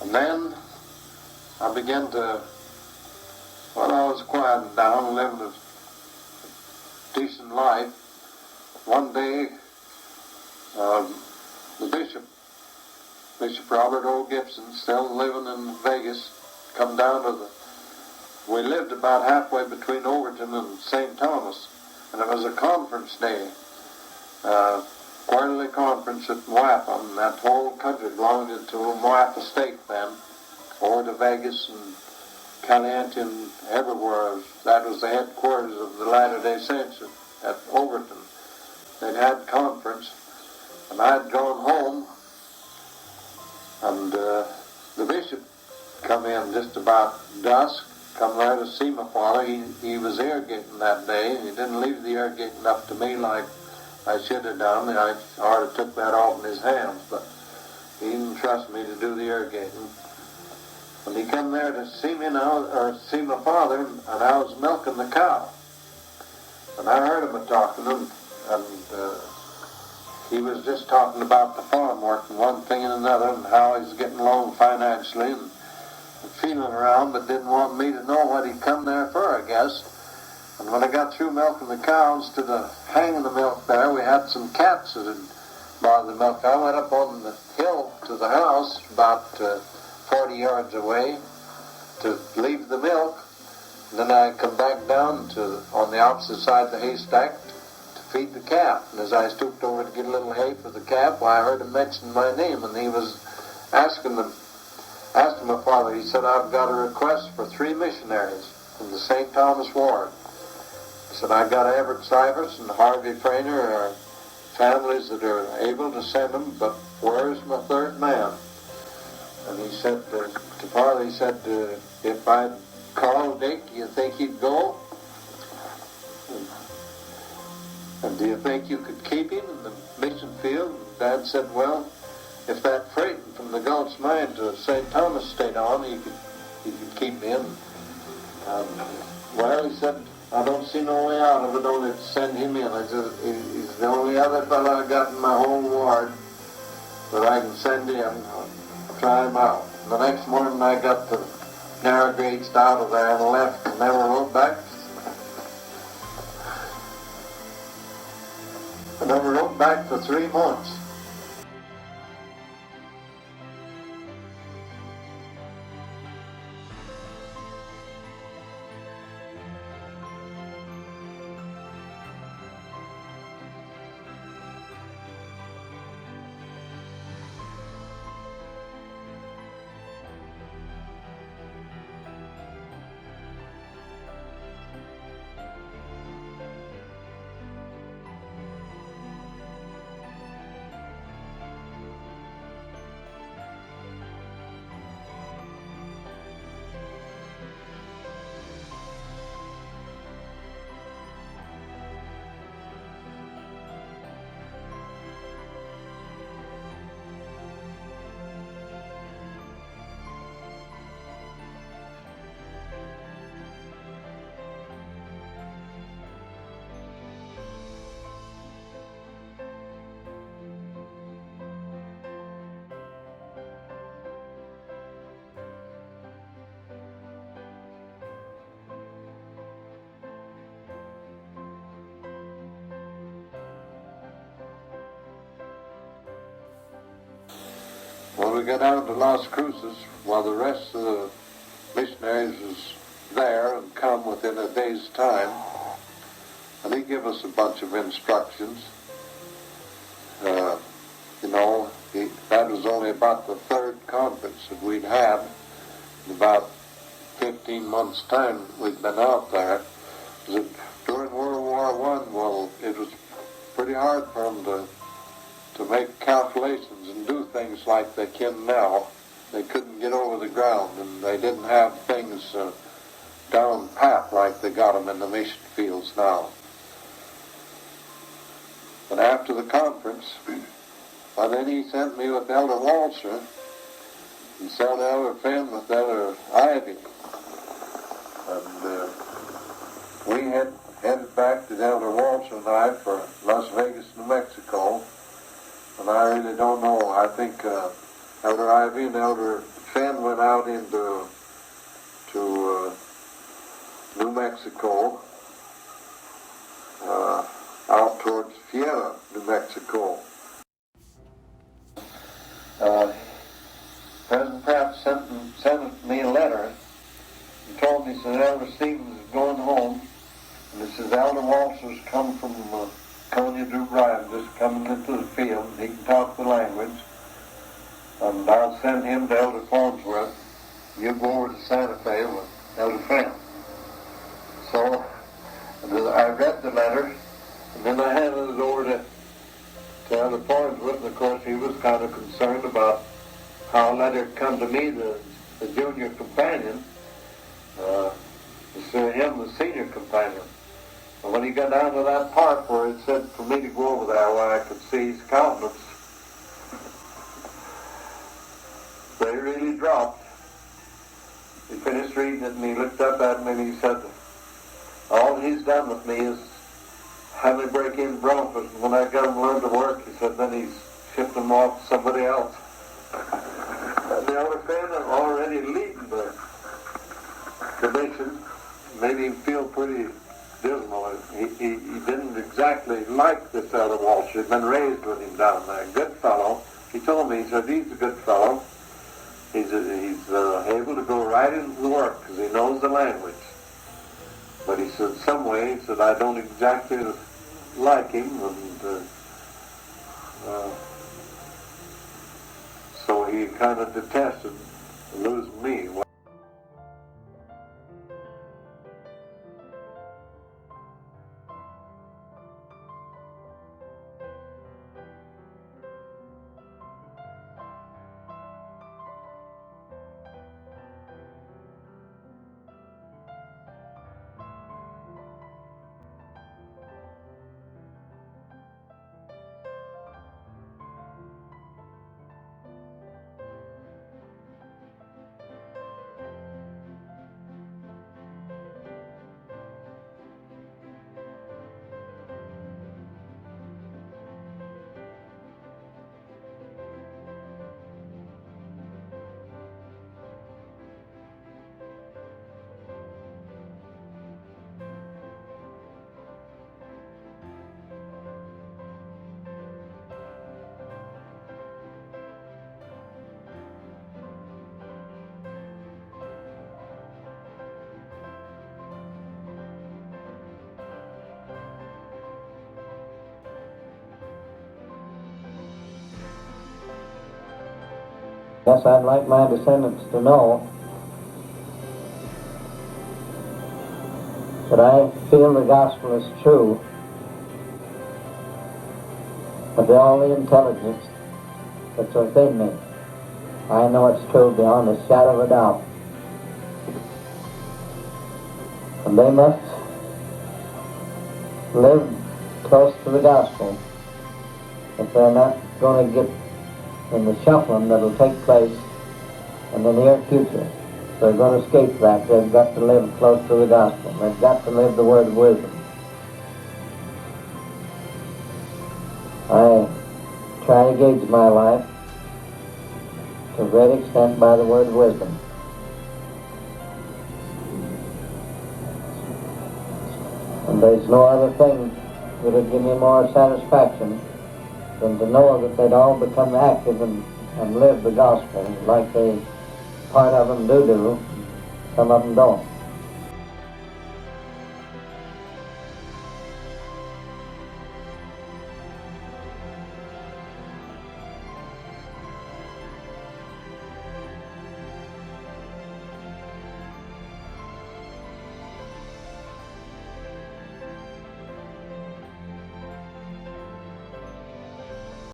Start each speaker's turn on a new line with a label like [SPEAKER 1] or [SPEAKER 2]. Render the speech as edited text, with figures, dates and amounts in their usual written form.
[SPEAKER 1] And then I began to, when I was quieting down and living a decent life, one day the Bishop Robert O. Gibson, still living in Vegas, come down to we lived about halfway between Overton and St. Thomas, and it was a conference day, quarterly conference at Moapa, and that whole country belonged to Moapa State then, over to Vegas and Caliente and everywhere. That was the headquarters of the Latter-day Saints at Overton. They'd had conference, and I'd gone home, and the bishop come in just about dusk, come there to see my father. He was irrigating that day, and he didn't leave the irrigating up to me like I should have done. I ought to took that off in his hands, but he didn't trust me to do the irrigating. And he come there to see me now, or see my father, and I was milking the cow. And I heard him talking, and he was just talking about the farm work and one thing and another, and how he's getting along financially and feeling around, but didn't want me to know what he'd come there for, I guess. And when I got through milking the cows, instead of hanging the milk there, we had some cats that had bothered the milk. I went up on the hill to the house, about 40 yards away, to leave the milk. And then I come back down to on the opposite side of the haystack to feed the calf. And as I stooped over to get a little hay for the calf, I heard him mention my name, and he was asking my father. He said, "I've got a request for 3 missionaries from the St. Thomas Ward." He said, "I got Everett Cybers and Harvey Frainer are families that are able to send them, but where's my 3rd man?" And he said to father, he said, "If I'd call Dick, you think he'd go? And do you think you could keep him in the mission field?" And Dad said, "Well, if that freight from the Gulf's Mine to St. Thomas stayed on, he could keep me in." Well, he said, "I don't see no way out of it, only to send him in. I said, he's the only other fellow I got in my whole ward that I can send in. I'll try him out." The next morning I got the narrow gauge out of there and left and never wrote back. I never wrote back for 3 months. Well, we got out to Las Cruces while the rest of the missionaries was there and come within a day's time. And he gave us a bunch of instructions. That was only about the 3rd conference that we'd had. In about 15 months' time we'd been out there. During World War I, well, it was pretty hard for them to make calculations and do things like they can now. They couldn't get over the ground, and they didn't have things down pat like they got them in the mission fields now. But after the conference, well, then he sent me with Elder Walser and sent Elder Finn with Elder Ivy. And we headed back to Elder Walser and I for Las Vegas, New Mexico. And I really don't know. I think Elder Ivy and Elder Finn went out into New Mexico, out towards Fiera, New Mexico. President Pratt sent me a letter and told me, said, Elder Stevens is going home, and this is Elder Walsh's come from Coney Drew Bryan, just coming into the field. He can talk the language, and I'll send him to Elder Farnsworth. You go over to Santa Fe with Elder Fran. So I read the letter, and then I handed it over to Elder Farnsworth, and of course he was kind of concerned about how a letter come to me, the junior companion, instead of him, the senior companion. And when he got down to that part where it said for me to go over there where I could see his countenance, they really dropped. He finished reading it and he looked up at me and he said, all he's done with me is have me break in Broncos, and when I got him to learn to work, he said, then he's shipped him off to somebody else. And the Elder Fan already leading the mission made him feel pretty dismal. He didn't exactly like this Elder Walsh. He'd been raised with him down there. Good fellow. He told me, he said, he's a good fellow. He's able to go right into the work because he knows the language. But he said, some way, he said, I don't exactly like him, and so he kind of detested losing me.
[SPEAKER 2] Yes, I'd like my descendants to know that I feel the gospel is true with all the intelligence that's within me. I know it's true beyond a shadow of a doubt. And they must live close to the gospel if they're not going to get in the shuffling that will take place in the near future. If they're going to escape that, they've got to live close to the gospel. They've got to live the word of wisdom. I try to gauge my life to a great extent by the word of wisdom. And there's no other thing that would give me more satisfaction than to know that they'd all become active and live the gospel like part of them do, some of them don't.